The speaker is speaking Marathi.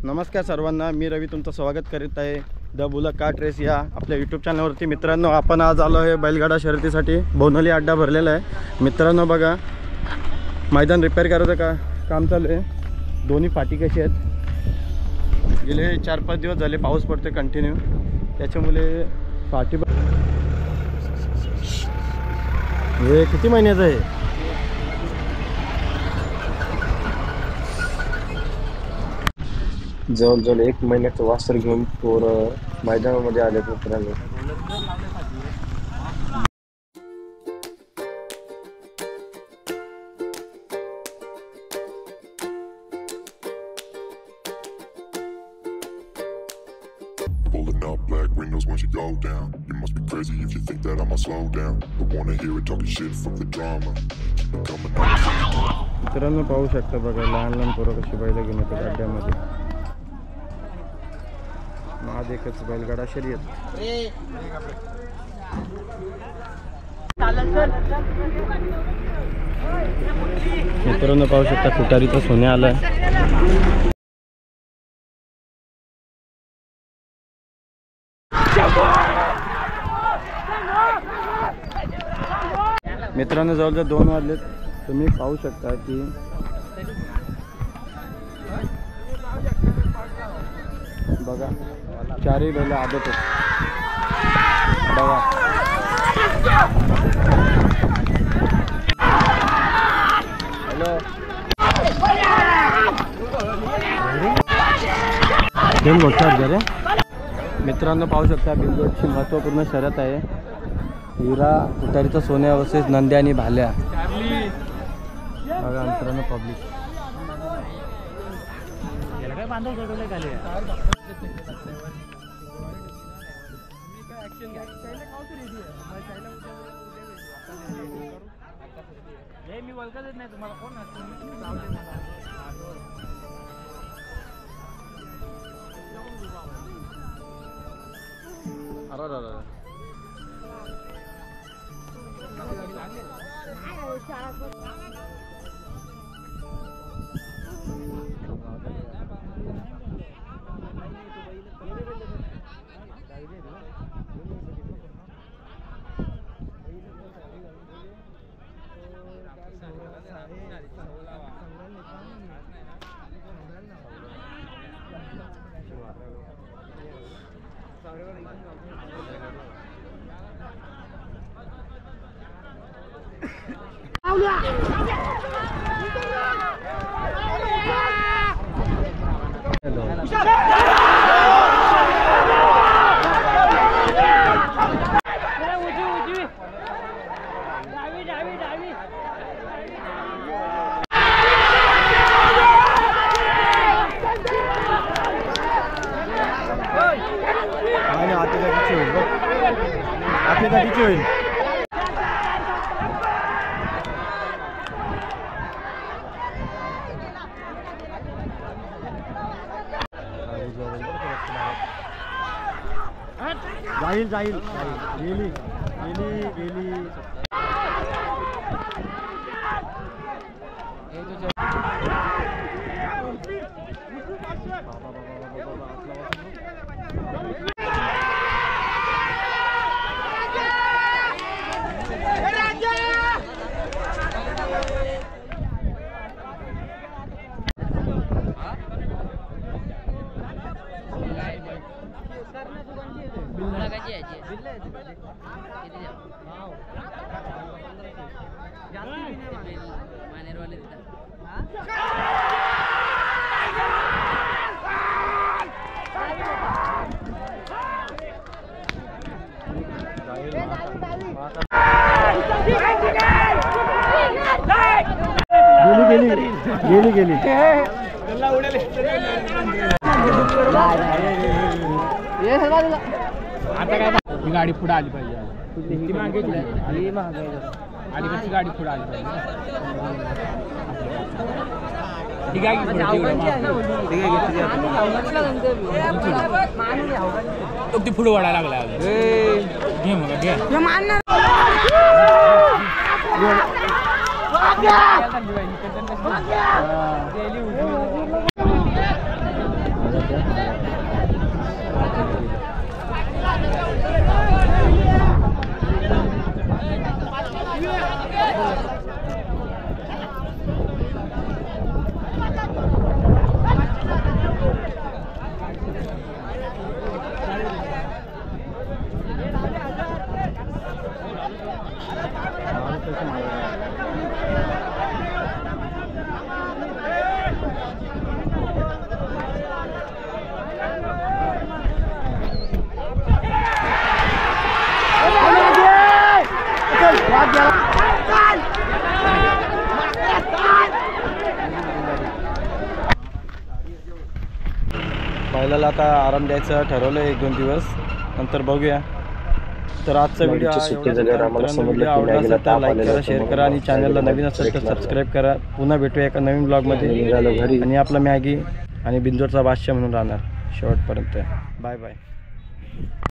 नमस्कार सर्वांना, मी रवी तुमचं स्वागत करीत आहे द बुलक कार्ट रेस या आपल्या यूट्यूब चॅनलवरती। मित्रांनो, आपण आज आलो आहे बैलगाडा शर्यतीसाठी। बोनोली अड्डा भरलेला आहे मित्रांनो। बघा, मैदान रिपेअर करायचं काम चालू आहे। दोन्ही फाटी कशी आहेत, गेले 4-5 दिवस झाले पाऊस पडते कंटिन्यू, त्याच्यामुळे फाटी हे किती महिन्याचं आहे? जवळजवळ 1 महिन्याचं वासर घेऊन पोरं मैदानामध्ये आले मित्रांनो। Pulling up black windows once you go down. You must be crazy if you think that I'ma slow down. Don't wanna hear it talking shit from the drama. Keep it coming on. मित्रांनो, पाहू शकता बघा, लहान पोरं कशी बैल घेऊन येतात अड्ड्यामध्ये। आज एकच बैलगाडा शर्यत। मित्रांनो, पाहू शकता खुटारीचा सोन्या आलाय। मित्रांनो, जवळजवळ 2 वाजलेत। तुम्ही पाहू शकता की बघा, 4ही बैल आदत आहेत बघा। हॅलो, गेम मोठा रे मित्रांनो। पाहू शकता बिलगोटची महत्त्वपूर्ण शर्यत आहे। हिरा उतारीचा सोन्या वर्सेस नंद्या आणि भाल्या। बघा मित्रांनो, पब्लिक मी ओळखतच नाही तुम्हाला, कोण असतो? जाईल गेली गेली आता काय ही गाडी पुढे आली पाहिजे। अलीकडची गाडी पुढे आली पाहिजे। ती पुढे वाढायला लागला। घे मग घे बैलाला आता आराम द्यायचं ठरवलं 1-2 दिवस नंतर बघूया. तर आजचा व्हिडिओ आवडला असेल तर लाईक करा, शेअर करा आणि चॅनलला नवीन असेल तर सबस्क्राईब करा. पुन्हा भेटूया एका नवीन ब्लॉगमध्ये. आणि आपला मॅगी आणि बिंदूरचा बादशाह म्हणून राहणार शेवटपर्यंत. Bye bye.